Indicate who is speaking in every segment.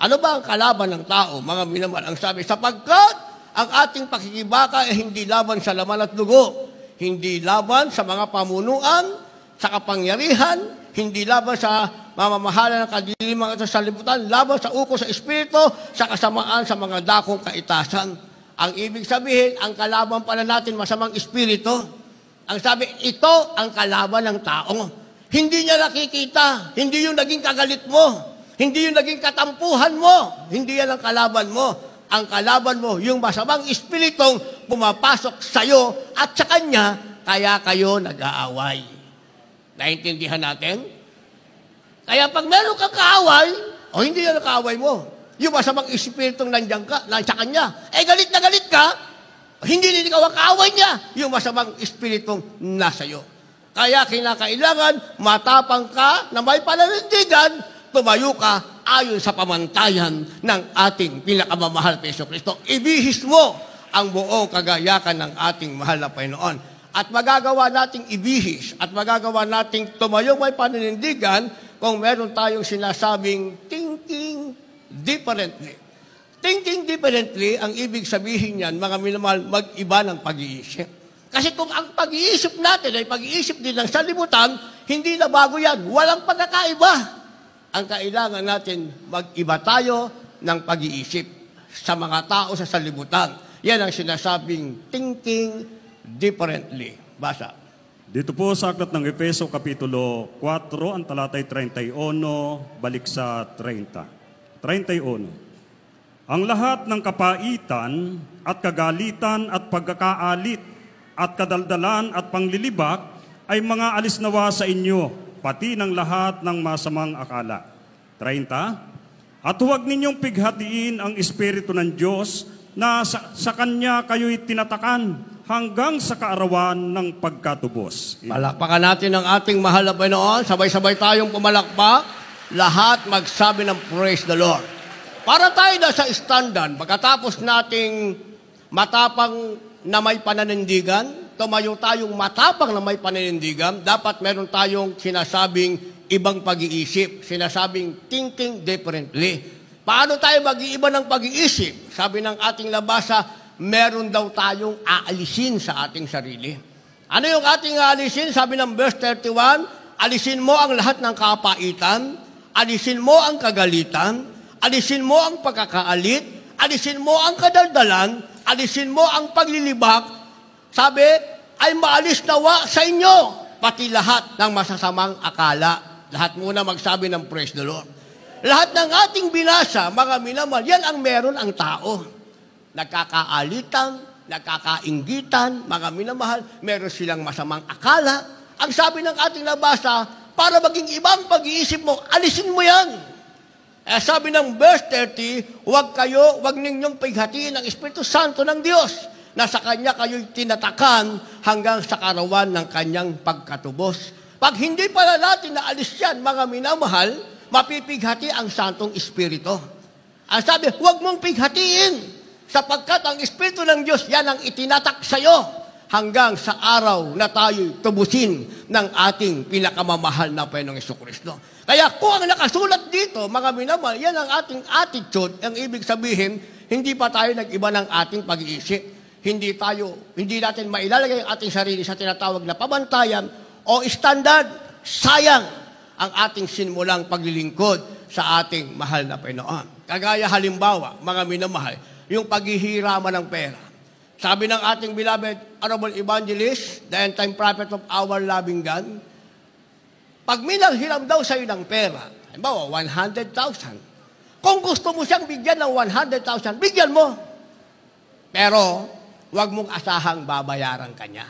Speaker 1: Ano ba ang kalaban ng tao, mga minamahal? Ang sabi, sapagkat ang ating pakikibaka ay hindi laban sa laman at dugo, hindi laban sa mga pamunuan, sa kapangyarihan, hindi laban sa mamamahala ng kadiliman at sa libutan, laban sa uko sa espiritu, sa kasamaan sa mga dakong kaitasan. Ang ibig sabihin, ang kalaban pala natin masamang espiritu. Ang sabi, ito ang kalaban ng tao. Hindi niya nakikita, hindi yung naging kagalit mo, hindi yung naging katampuhan mo, hindi yan ang kalaban mo. Ang kalaban mo, yung masamang espiritong pumapasok sa'yo at sa kanya, kaya kayo nag-aaway. Naintindihan natin? Kaya pag meron kang kaaway, o hindi yan ang kaaway mo, yung masamang espiritong nandiyan ka, sa kanya, galit na galit ka, hindi din ikaw ang kaaway niya, yung masamang espiritong nasa iyo. Kaya kinakailangan, matapang ka na may pananindigan, tumayo ka ayon sa pamantayan ng ating pinakamamahal na Jesucristo. Ibihis mo ang buong kagayakan ng ating mahal na Panginoon. At magagawa nating ibihis at magagawa nating tumayo may pananindigan kung meron tayong sinasabing thinking differently. Thinking differently, ang ibig sabihin niyan, mga minamahal, mag-iba ng pag-iisip. Kasi kung ang pag-iisip natin ay pag-iisip din ng salibutan, hindi na bago yan. Walang pagkakaiba. Ang kailangan natin, mag-iba tayo ng pag-iisip sa mga tao sa salibutan. Yan ang sinasabing thinking differently. Basa.
Speaker 2: Dito po sa aklat ng Efeso Kapitulo 4, ang talatay 31, balik sa 30. 31. Ang lahat ng kapaitan at kagalitan at pagkakaalit at kadaldalan at panglilibak ay mga alis nawa sa inyo, pati ng lahat ng masamang akala. 30. At huwag ninyong pighatiin ang Espiritu ng Diyos na sa Kanya kayo'y tinatakan hanggang sa kaarawan ng pagkatubos.
Speaker 1: Palakpakan natin ang ating mahal na Panginoon. Sabay-sabay tayong pumalakpak. Lahat magsabi ng praise the Lord. Para tayo na sa standard, pagkatapos nating matapang na may pananindigan, tumayo tayong matapang na may pananindigan, dapat meron tayong sinasabing ibang pag-iisip, sinasabing thinking differently. Paano tayo mag-iiba ng pag-iisip? Sabi ng ating labasa, meron daw tayong aalisin sa ating sarili. Ano yung ating aalisin? Sabi ng verse 31, alisin mo ang lahat ng kapaitan, alisin mo ang kagalitan, alisin mo ang pagkakaalit, alisin mo ang kadaldalan, alisin mo ang paglilibak. Sabi, ay maalis nawa sa inyo, pati lahat ng masasamang akala. Lahat muna magsabi ng praise the Lord. Lahat ng ating binasa, mga minamahal, yan ang meron ang tao. Nagkakaalitan, nagkakainggitan, mga minamahal, meron silang masamang akala. Ang sabi ng ating nabasa, para maging ibang pag-iisip mo, alisin mo yan. Sabi ng verse 30, huwag ninyong pighatiin ang Espiritu Santo ng Diyos, na sa Kanya kayo'y tinatakan hanggang sa karawan ng Kanyang pagkatubos. Pag hindi pala natin naalis yan, mga minamahal, mapipighati ang Santong Espiritu. Ang sabi, huwag mong pighatiin, sapagkat ang Espiritu ng Diyos, yan ang itinatak sa'yo hanggang sa araw na tayo'y tubusin ng ating pinakamamahal na Panginoong Jesucristo. Kaya kung ang nakasulat dito, mga minamahal, yan ang ating attitude, ang ibig sabihin, hindi pa tayo nag-iba ng ating pag-iisip. Hindi natin mailalagay ang ating sarili sa tinatawag na pamantayan o standard. Sayang ang ating sinmulang paglilingkod sa ating mahal na Panginoon. Kagaya halimbawa, mga minamahal, yung paghihiraman ng pera. Sabi ng ating beloved Honorable Evangelist, the end-time prophet of our loving God, pag minanghiram daw sa'yo ng pera, halimbawa, 100,000. Kung gusto mo siyang bigyan ng 100,000, bigyan mo. Pero, huwag mong asahang babayaran ka niya.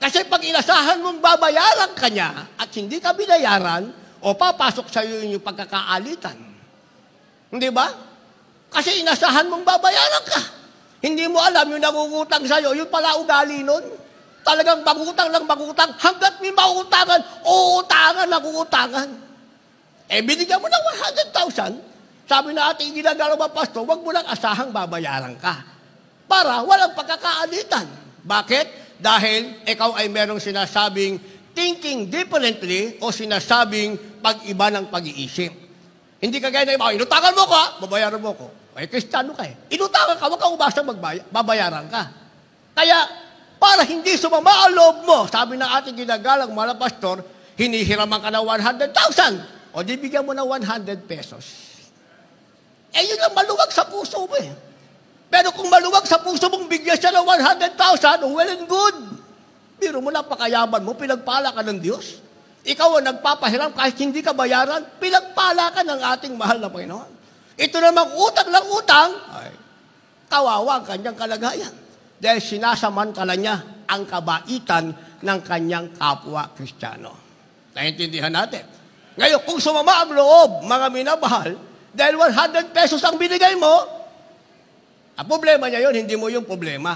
Speaker 1: Kasi pag inasahan mong babayaran ka niya at hindi ka binayaran, o papasok sa iyo yung pagkakaalitan. Hindi ba? Kasi inasahan mong babayaran ka. Hindi mo alam yung nangungutang sa iyo, yung pala ugali nun. Talagang magutang lang magutang, hanggat may mauutangan, uutangan, naguutangan. Binigyan mo ng 100,000, sabi na ating ginagalaw pastor, huwag mo lang asahang babayaran ka. Para walang pagkakaalitan. Bakit? Dahil ikaw ay merong sinasabing thinking differently o sinasabing pag-iba ng pag-iisip. Hindi ka gaya na iba, inutangan mo ko ha, babayaran mo ko. Ay, Kristiyano ka eh. Inutangan ka, wag kang umasa babayaran ka. Kaya, para hindi sumama ang loob mo, sabi ng ating ginagalang mga pastor, hinihiraman ka ng 100,000. O di bigyan mo ng 100 pesos. Eh yun ang maluwag sa puso mo eh. Pero kung maluwag sa puso mong bigyan siya ng 100,000, well and good. Biro mo, napakayaman mo, pinagpala ka ng Diyos. Ikaw ang nagpapahiram kahit hindi ka bayaran, pinagpala ka ng ating mahal na Panginoon. Ito namang utang lang utang, ay kawawa ang kanyang kalagayan. Dahil sinasamantala niya ang kabaitan ng kanyang kapwa Kristiyano. Naintindihan natin. Ngayon, kung sumama ang loob, mga minamahal, dahil 100 pesos ang binigay mo, ang problema niya yun, hindi mo yung problema.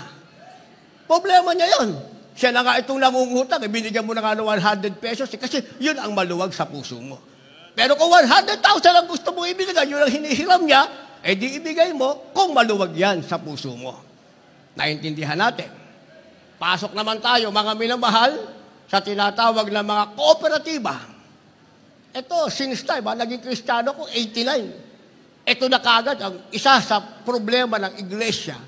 Speaker 1: Problema niya yun. Siya na nga itong nangungutang, binigyan mo na nga ng 100 pesos, kasi yun ang maluwag sa puso mo. Pero kung 100,000 ang gusto mo ibigay, yun ang hinihiram niya, eh di ibigay mo kung maluwag yan sa puso mo. Naintindihan natin. Pasok naman tayo, mga minamahal, sa tinatawag na mga kooperatiba. Ito, since time, naging Kristiyano ko, 89. Ito na kagad ang isa sa problema ng iglesia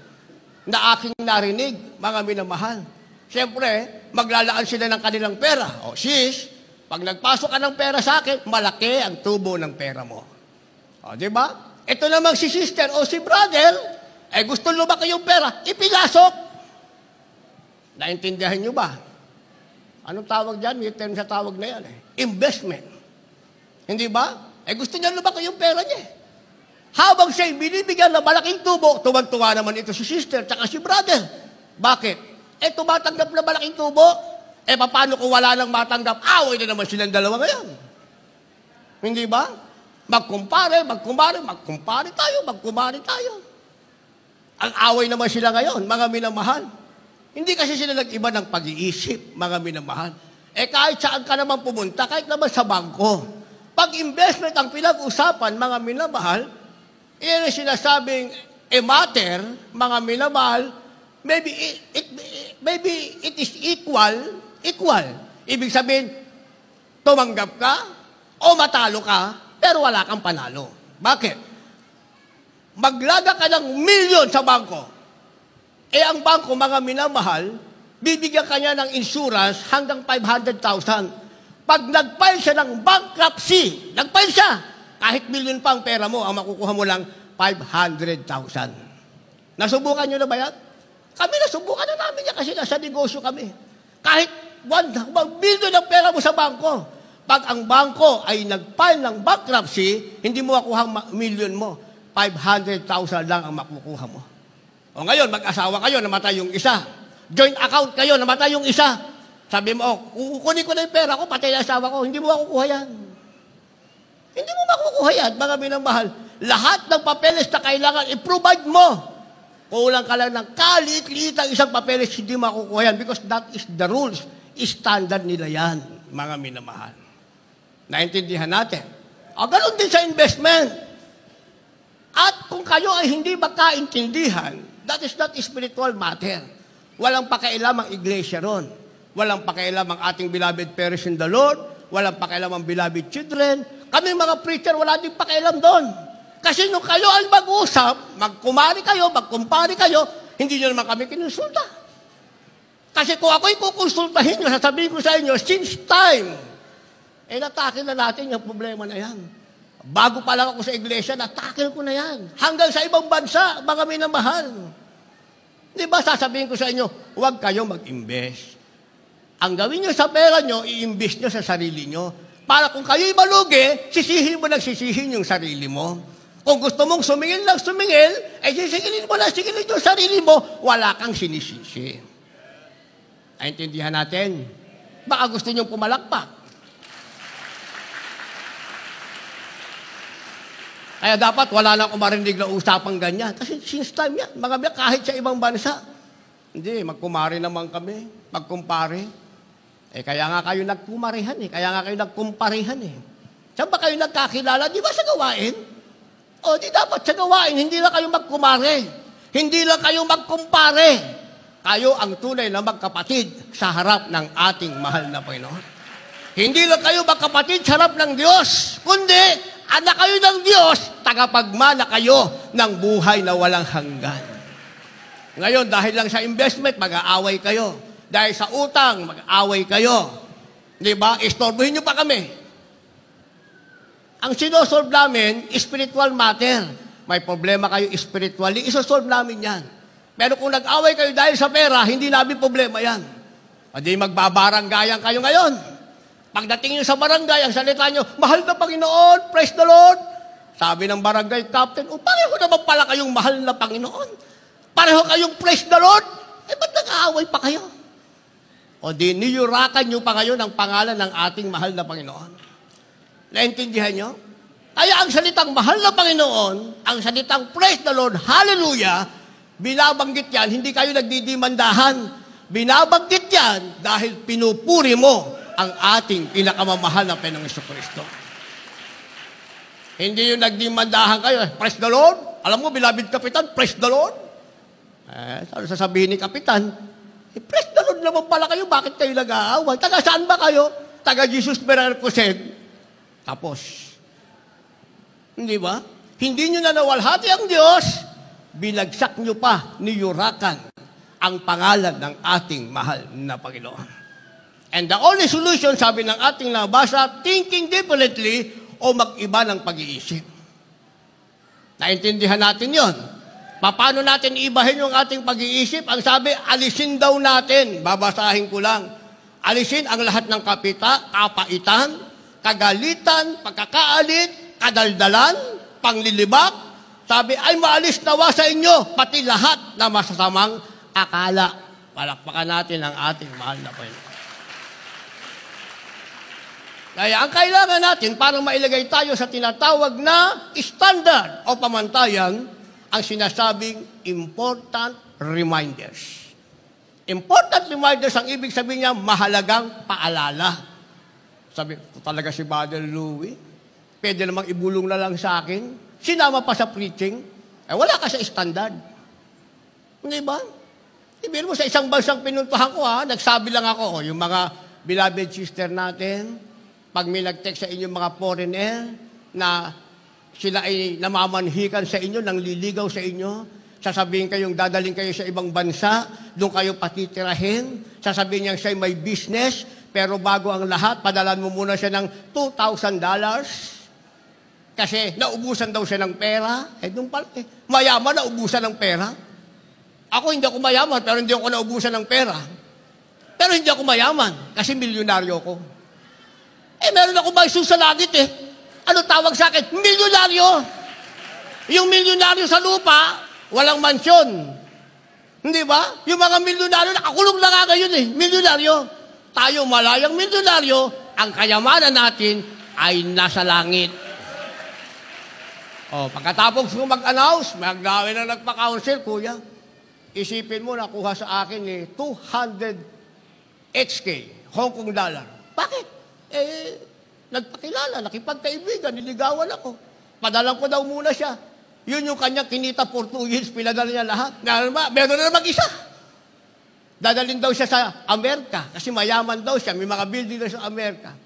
Speaker 1: na aking narinig, mga minamahal. Siyempre, maglalaan sila ng kanilang pera. O sis, pag nagpasok ka ng pera sa akin, malaki ang tubo ng pera mo. O, di ba? Ito namang si sister o si brother, gusto lumaki yung pera, ipinasok. Naintindihan nyo ba? Anong tawag dyan? May term sa tawag na yan investment. Hindi ba? Gusto niya lumaki yung pera niya. Habang siya'y binibigyan ng malaking tubo, tuwag-tuwa naman ito si sister tsaka si brother. Bakit? Tumatanggap na malaking tubo. Paano kung wala nang matanggap? Away na naman silang dalawa ngayon. Hindi ba? Magkumpare tayo. Ang away naman sila ngayon, mga minamahal. Hindi kasi sila nag-iba ng pag-iisip, mga minamahal. Kahit saan ka naman pumunta, kahit naman sa bangko. Pag investment ang pinag-usapan, mga minamahal, iyan ang sinasabing matter, mga minamahal, maybe it is equal. Ibig sabihin, tumanggap ka o matalo ka, pero wala kang panalo. Bakit? Maglaga ka ng milyon sa bangko. Ang bangko, mga minamahal, bibigyan ka niya ng insurance hanggang 500,000. Pag nag-file siya ng bankruptcy, nag-file siya, kahit milyon pa ang pera mo, ang makukuha mo lang 500,000. Nasubukan nyo na ba yan? Kami nasubukan na namin yan kasi nasa negosyo kami. Kahit 1 billion ang pera mo sa bangko, pag ang bangko ay nag-file ng bankruptcy, hindi mo makuha ang milyon mo. 500,000 lang ang makukuha mo. O ngayon, mag-asawa kayo, namatay yung isa. Joint account kayo, namatay yung isa. Sabi mo, kukunin ko na yung pera ko, patay na asawa ko, hindi mo makukuha yan. Hindi mo makukuha yan, mga minamahal. Lahat ng papeles na kailangan, i-provide mo. Kulang ka lang ng kalit-liit ang isang papeles, hindi makukuha yan because that is the rules. Standard nila yan, mga minamahal. Naintindihan natin. Ganun din sa investment. At kung kayo ay hindi magkaintindihan, that is not spiritual matter. Walang pakialam ang iglesia ron. Walang pakialam ang ating beloved parents in the Lord. Walang pakialam ang beloved children. Kami mga preacher, wala din pakialam doon. Kasi nung kayo ay mag-usap, magkumpare kayo, hindi nyo naman kami kinonsulta. Kasi kung ako'y kukonsultahin nyo, sasabihin ko sa inyo, since time, natake na natin yung problema na yan. Bago pa lang ako sa iglesia, natakil ko na yan. Hanggang sa ibang bansa, mga minamahal. Di ba sasabihin ko sa inyo, huwag kayo mag-invest. Ang gawin nyo sa pera nyo, i-invest nyo sa sarili nyo. Para kung kayo'y malugi, sisihin mo yung sarili mo. Kung gusto mong sumingil, sisingilin mo yung sarili mo, wala kang sinisisi. Naintindihan natin? Baka gusto nyo pumalakpak. Kaya dapat wala na akong marinig na usapang ganyan. Kasi since time yan, mga kahit sa ibang bansa, hindi, magkumari naman kami, magkumpare. Kaya nga kayo nagkumarihan kaya nga kayo nagkumparihan Saan ba kayo nagkakilala? Di ba sa gawain? Di dapat sa gawain, hindi lang kayo magkumare. Hindi lang kayo magkumpare. Kayo ang tunay na magkapatid sa harap ng ating mahal na Panginoon. Hindi lang kayo magkapatid sa harap ng Diyos, kundi anak kayo ng Diyos, tagapagmana kayo ng buhay na walang hanggan. Ngayon, dahil lang sa investment, mag-aaway kayo. Dahil sa utang, mag-aaway kayo. Di ba? Istorbohin nyo pa kami. Ang sinosolve namin, spiritual matter. May problema kayo spiritually, isosolve namin yan. Pero kung nag-away kayo dahil sa pera, hindi namin problema yan. O di magbabaranggayan kayo ngayon. Pagdating nyo sa barangay, ang salita nyo, mahal na Panginoon, praise the Lord. Sabi ng barangay captain, pareho naman pala kayong mahal na Panginoon. Pareho kayong praise the Lord. Ba't nag-aaway pa kayo? O di niyurakan nyo pa kayo ng pangalan ng ating mahal na Panginoon. Naintindihan nyo? Kaya ang salitang mahal na Panginoon, ang salitang praise the Lord, hallelujah, binabanggit yan, hindi kayo nagdidimandahan. Binabanggit yan dahil pinupuri mo ang ating pinakamamahal na Panginoong Jesucristo. Hindi yung nagdimandahan kayo, praise the Lord. Alam mo, beloved Kapitan, praise the Lord. Ano sasabihin ni Kapitan? Praise the Lord naman pala kayo, bakit kayo nag-aaway? Taga saan ba kayo? Taga Jesus Berarcoset. Tapos, hindi ba? Hindi nyo na nawalhati ang Diyos, binagsak nyo pa, niyurakan ang pangalan ng ating mahal na Panginoon. And the only solution, sabi ng ating nabasa, thinking differently o mag-iba ng pag-iisip. Naintindihan natin yon. Paano natin ibahin yung ating pag-iisip? Ang sabi, alisin daw natin. Babasahin ko lang. Alisin ang lahat ng kapaitan, kagalitan, pagkakaalit, kadaldalan, panglilibak. Sabi, ay maalis nawa sa inyo, pati lahat na masasamang akala. Palakpakan natin ang ating mahal na Panginoon. Kaya ang kailangan natin para mailagay tayo sa tinatawag na standard o pamantayan, ang sinasabing important reminders. Important reminders, ang ibig sabihin niya, mahalagang paalala. Sabi, talaga si Brother Louie, pwede namang ibulong na lang sa akin. Sinama pa sa preaching. Wala ka sa standard. Hindi ba? Ibig mo, sa isang bansang pinuntahan ko, nagsabi lang ako, yung mga beloved sister natin, pag may nag-text sa inyo mga foreigner, na sila ay namamanhikan sa inyo, nang liligaw sa inyo, sasabihin kayong dadaling kayo sa ibang bansa, doon kayo patitirahin, sasabihin niya siya may business, pero bago ang lahat, padalan mo muna siya ng $2,000, kasi naubusan daw siya ng pera. Doon pala, mayaman, naubusan ng pera. Ako hindi ako mayaman, pero hindi ako naubusan ng pera. Pero hindi ako mayaman, kasi milyonaryo ko. Meron ako bayso sa langit Ano tawag sa akin? Milyonaryo. Yung milyonaryo sa lupa, walang mansyon. Hindi ba? Yung mga milyonaryo, nakakulong na nga ngayon milyonaryo. Tayo malayang milyonaryo, ang kayamanan natin ay nasa langit. Pagkatapos ko mag-announce, magdawin na nagpa-council, kuya, isipin mo, nakuha sa akin 200 HK, Hong Kong dollar. Bakit? Nagpakilala, nakipagkaibigan, niligawan ako. Padalang ko daw muna siya. Yun yung kanyang kinita for 2 years, pinadala niya lahat. Meron na mag-isa. Dadalhin daw siya sa Amerika, kasi mayaman daw siya, may mga building daw sa Amerika.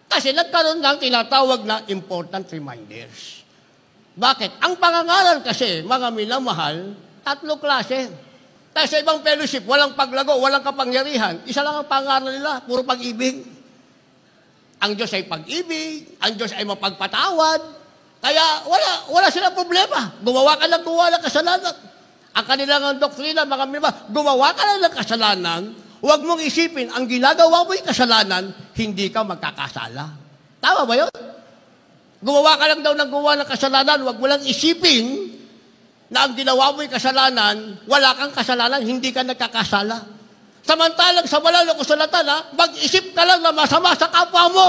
Speaker 1: Kasi nagkaroon ng tinatawag na important reminders. Bakit? Ang pangangaral kasi, mga minamahal, 3 klase. Tapos sa ibang fellowship, walang paglago, walang kapangyarihan. Isa lang ang pangaral nila, puro pag-ibig. Ang Diyos ay pag-ibig, ang Diyos ay mapagpatawad. Kaya wala silang problema. Gumawa ka lang ng kasalanan. Ang kanilang doktrina, mga minamahal, gumawa ka lang ng kasalanan, huwag mong isipin, ang ginagawa mo yung kasalanan, hindi ka magkakasala. Tama ba yun? Gumawa ka lang daw ng gawa ng kasalanan, huwag mo lang isipin na ang ginawa mo yung kasalanan, wala kang kasalanan, hindi ka nagkakasala. Samantalang sa banal na kasulatan, mag-isip ka lang na masama sa kapwa mo.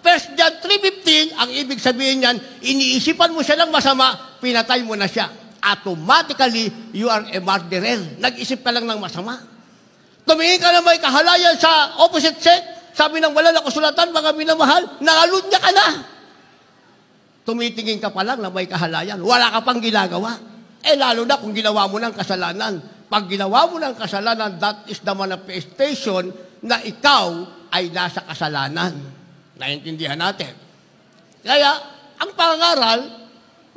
Speaker 1: 1 John 3:15, ang ibig sabihin niyan, iniisipan mo siya ng masama, pinatay mo na siya. Automatically, you are a murderer. Nag-isip ka lang ng masama. Tumingin ka na may kahalayan sa opposite sex, sabi ng banal na kasulatan, mga minamahal, nangalunya ka na. Tumitingin ka pa lang na may kahalayan, wala ka pang ginagawa. Lalo na kung ginawa mo ng kasalanan. Pag ginawa mo ng kasalanan, that is the manifestation na ikaw ay nasa kasalanan. Naintindihan natin. Kaya, Ang pangaral,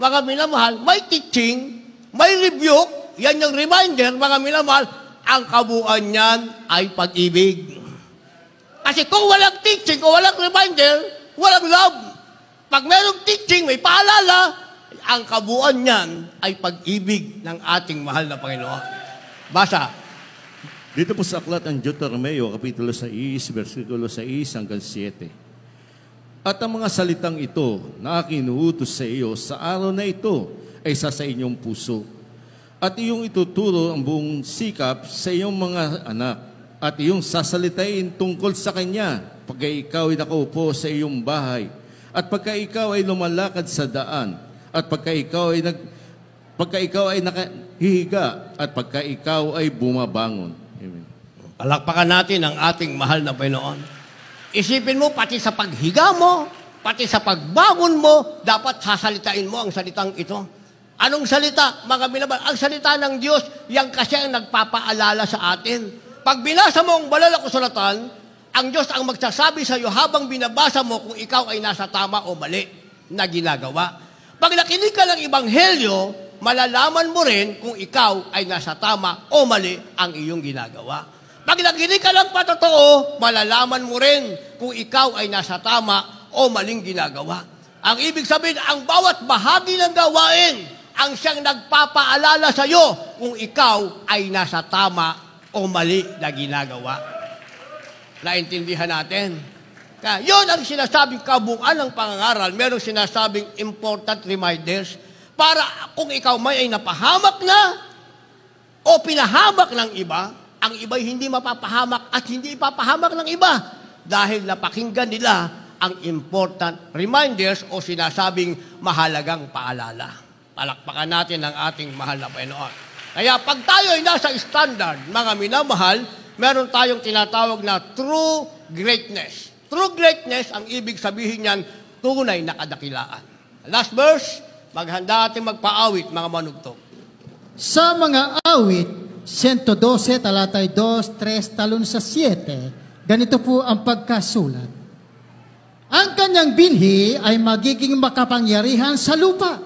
Speaker 1: mga minamahal, may teaching, may rebuke, yan yung reminder, mga minamahal, ang kabuuan niyan ay pag-ibig. Kasi kung walang teaching, kung walang reminder, walang love. Pag merong teaching, may paalala, ang kabuuan niyan ay pag-ibig ng ating mahal na Panginoon. Basa.
Speaker 3: Dito po sa aklat ng Deuteronomio, Kapitulo 6, versikulo 6 hanggang 7. At ang mga salitang ito na aking inuutos sa iyo sa araw na ito ay sa inyong puso. At iyong ituturo ang buong sikap sa iyong mga anak. At iyong sasalitain tungkol sa Kanya pagka ikaw ay nakaupo sa iyong bahay. At pagka ikaw ay lumalakad sa daan. At pagka ikaw ay nakahihiga. At pagka ikaw ay bumabangon. Amen.
Speaker 1: Palakpakan natin ang ating mahal na Panginoon. Isipin mo, pati sa paghiga mo, pati sa pagbangon mo, dapat sasalitain mo ang salitang ito. Anong salita, mga minamahal? Ang salita ng Diyos, yan kasi ang nagpapaalala sa atin. Pag binasa mo ang banal na kasulatan, ang Diyos ang magsasabi sa iyo habang binabasa mo kung ikaw ay nasa tama o mali na ginagawa. Pag nakinig ka ng Ebanghelyo, malalaman mo rin kung ikaw ay nasa tama o mali ang iyong ginagawa. Pag nakinig ka ng patotoo, malalaman mo rin kung ikaw ay nasa tama o maling ginagawa. Ang ibig sabihin, ang bawat bahagi ng gawain ang siyang nagpapaalala sa iyo kung ikaw ay nasa tama o mali na ginagawa. Naintindihan natin? Kaya yun ang sinasabing kabuuan ng pangangaral. Merong sinasabing important reminders para kung ikaw may ay napahamak na o pinahamak ng iba, ang iba'y hindi mapapahamak at hindi ipapahamak ng iba dahil napakinggan nila ang important reminders o sinasabing mahalagang paalala. Palakpakan natin ang ating mahal na Panginoon. Kaya pag tayo ay nasa standard, mga minamahal, meron tayong tinatawag na true greatness. True greatness, ang ibig sabihin niyan, tunay na kadakilaan. Last verse, maghanda natin magpaawit, mga manugtong.
Speaker 4: Sa mga awit, 112, talatay 2, 3, talon sa 7, ganito po ang pagkasulat. Ang kanyang binhi ay magiging makapangyarihan sa lupa.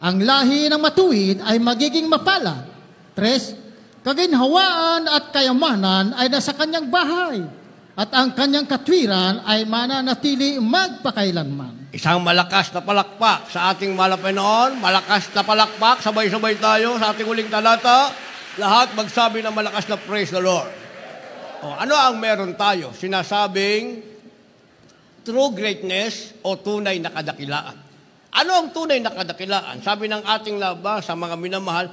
Speaker 4: Ang lahi ng matuwid ay magiging mapalad. 3, kaginhawaan at kayamanan ay nasa kanyang bahay. At ang kanyang katwiran ay mananatili magpakailanman.
Speaker 1: Isang malakas na palakpak sa ating mahal na Panginoon. Malakas na palakpak, sabay-sabay tayo sa ating uling talata. Lahat magsabi ng malakas na praise the Lord. O, ano ang meron tayo? Sinasabing true greatness o tunay na kadakilaan. Ano ang tunay na kadakilaan? Sabi ng ating laba sa mga minamahal,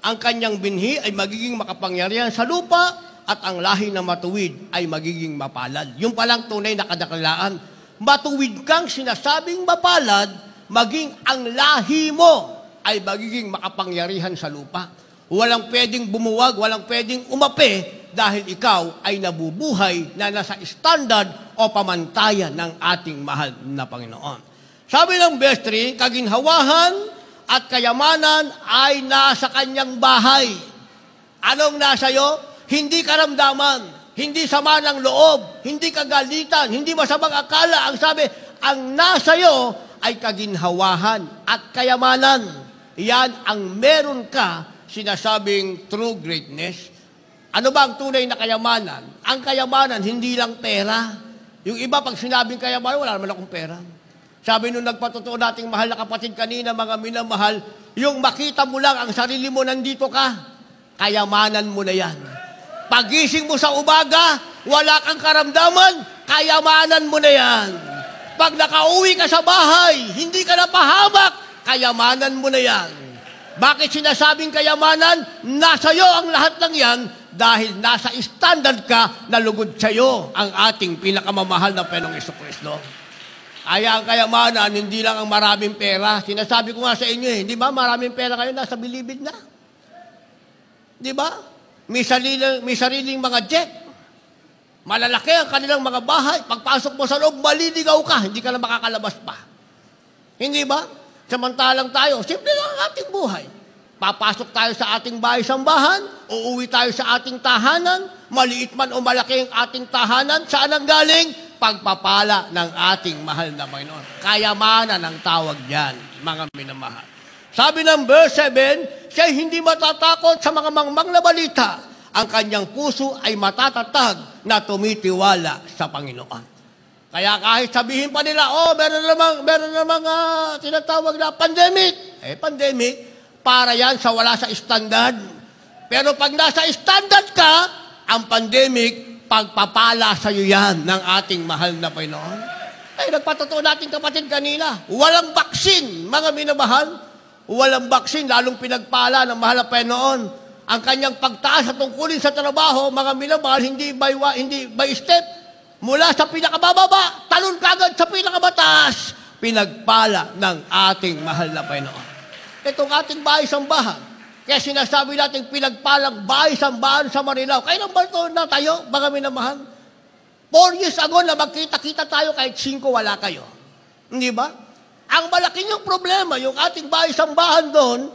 Speaker 1: ang kanyang binhi ay magiging makapangyarihan sa lupa at ang lahi na matuwid ay magiging mapalad. Yung palang tunay na kadakilaan. Matuwid kang sinasabing mapalad, maging ang lahi mo ay magiging makapangyarihan sa lupa. Walang pwedeng bumuwag, walang pwedeng umape dahil ikaw ay nabubuhay na nasa standard o pamantayan ng ating mahal na Panginoon. Sabi ng verse 3, kaginhawahan at kayamanan ay nasa kanyang bahay. Anong nasa iyo? Hindi karamdaman, hindi sama ng loob, hindi kagalitan, hindi masamang akala. Ang sabi, ang nasa iyo ay kaginhawahan at kayamanan. Yan ang meron ka, sinasabing true greatness. Ano ba ang tunay na kayamanan? Ang kayamanan, hindi lang pera. Yung iba, pag sinabing kayamanan, wala naman akong pera. Sabi nung nagpatotoo nating mahal na kapatid kanina, mga minamahal, yung makita mo lang ang sarili mo, nandito ka, kayamanan mo na yan. Pagising mo sa umaga, wala kang karamdaman, kayamanan mo na yan. Pag nakauwi ka sa bahay, hindi ka napahamak, kayamanan mo na yan. Bakit sinasabing kayamanan? Nasa iyo ang lahat ng yan dahil nasa standard ka na lugod sa iyo ang ating pinakamamahal na Panginoong Jesucristo. Kaya ang kayamanan, hindi lang ang maraming pera. Sinasabi ko nga sa inyo di ba maraming pera kayo, nasa bilibid na. Di ba? May sariling mga jet. Malalaki ang kanilang mga bahay. Pagpasok mo sa loob, maliligaw ka. Hindi ka na makakalabas pa. Hindi ba? Samantalang tayo, simple lang ang ating buhay. Papasok tayo sa ating bahay-sambahan, uuwi tayo sa ating tahanan, maliit man o malaki ang ating tahanan, saan ang galing? pagpapala ng ating mahal na Panginoon. Kayamanan ang tawag diyan, mga minamahal. Sabi ng verse 7, siya hindi matatakot sa mga mangmang na balita. Ang kanyang puso ay matatatag na tumitiwala sa Panginoon. Kaya kahit sabihin pa nila, meron namang tinatawag na pandemic. Pandemic, para yan sa wala sa standard. Pero pag nasa standard ka, ang pandemic, pagpapala sa iyo yan ng ating mahal na Panginoon. Nagpatotoo natin kapatid kanina, walang baksin, mga minamahal. Walang baksin, lalong pinagpala ng mahal na Panginoon. Ang kanyang pagtaas at tungkulin sa trabaho, mga minamahal, hindi by step. Mula sa pinakabababa, talon kagad sa pinakamataas, pinagpala ng ating mahal na Panginoon. Itong ating bahay-sambahan, kaya sinasabi natin pinagpalang bahay-sambahan sa Marilao. Kailan ba ito na tayo, mga minamahal? 4 years ago na magkita-kita tayo kahit 5 wala kayo. Hindi ba? Ang malaki niyong problema, yung ating bahay-sambahan doon,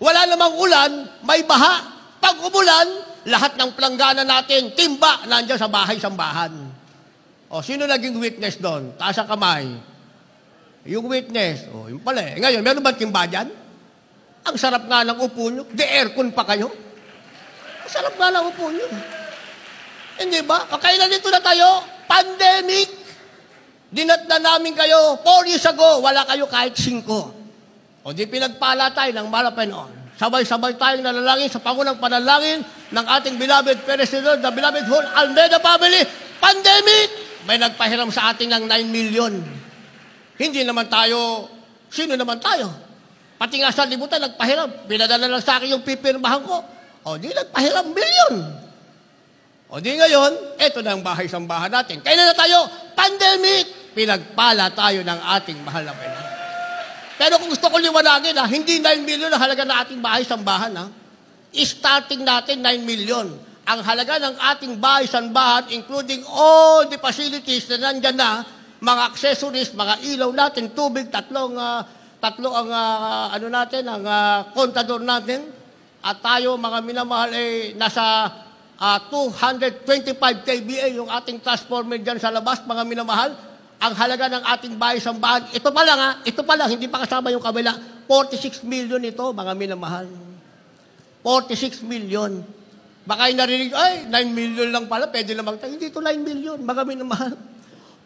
Speaker 1: wala namang ulan, may baha. Pag umulan, lahat ng planggana natin, timba, nandiyan sa bahay-sambahan. O, sino naging witness doon? Taas ang kamay. Yung witness. O, yung pala eh. Ngayon, meron ba timba dyan? Ang sarap nga ng upo nyo. De aircon pa kayo. Ang sarap nga ng upo nyo. Hindi ba? O kailan dito na tayo? Pandemic. Dinatna namin kayo. 4 years ago, wala kayo kahit 5. O di pinagpala tayo ng Panginoon. Sabay-sabay tayong nalalangin sa pangunang panalangin ng ating beloved President, the beloved whole Almeida family. Pandemic! May nagpahiram sa atin ng 9 million. Hindi naman tayo, sino naman tayo? Pati nga sa libutan, nagpahiram. Pinadala lang sa akin yung pipirmahan ko. O di nagpahiram million. O di ngayon, eto na ang bahay-sambahan natin. Kailan na tayo? Pandemic! Pinagpala tayo ng ating mahal na Panginoon. Pero kung gusto ko liwanagin, hindi 9 million ang halaga ng ating bahay-sambahan. Starting natin 9 million. Ang halaga ng ating bahay-sambahan, including all the facilities na nandyan na, mga accessories, mga ilaw natin, tubig, tatlo ang ang kontador natin. At tayo, mga minamahal, nasa 225 kVA yung ating transformer dyan sa labas, mga minamahal. Ang halaga ng ating bahay-sambahan, ito pa lang, hindi pa kasama yung kabila, 46 million ito, mga minamahal. 46 million. Baka yung narinig, 9 million lang pala, pwede naman tayo. Hindi ito 9 million, mga minamahal.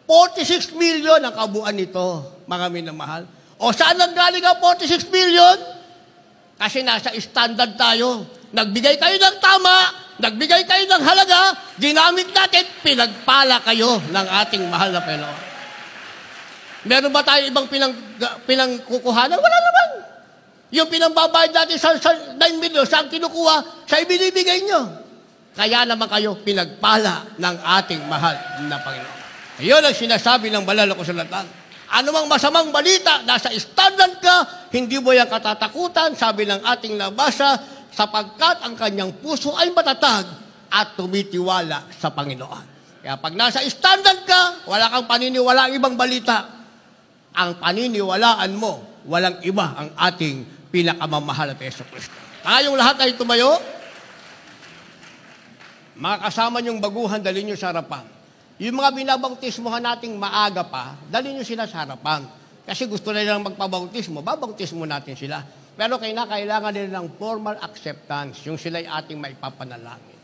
Speaker 1: 46 million ang kabuuan nito, mga minamahal. O saan nanggaling ang 46 million? Kasi nasa standard tayo. Nagbigay kayo ng tama, nagbigay kayo ng halaga, ginamit natin, pinagpala kayo ng ating mahal na Panginoon. Meron ba tayo ibang pinangkukuhanan? Wala naman. Yung pinambabayad natin sa 9 million, saan kinukuha? Sa ibinibigay nyo. Kaya naman kayo pinagpala ng ating mahal na Panginoon. Ayun ang sinasabi ng banal na kasulatan. Ano mang masamang balita, nasa standard ka, hindi mo yung katatakutan, sabi ng ating nabasa, sapagkat ang kanyang puso ay matatag at tumitiwala sa Panginoon. Kaya pag nasa standard ka, wala kang paniniwala ang ibang balita. Ang paniniwalaan mo, walang iba ang ating pinakamamahal na Yesu Kristo. Tayong lahat ay tumayo. Mga kasama niyong baguhan, dalhin niyo sa harapan. Yung mga binabautismohan nating maaga pa, dalhin niyo sila sa harapan. Kasi gusto na nilang magpabautismo, babautismo natin sila. Pero kailangan nila ng formal acceptance, yung sila'y ating maipapanalangin.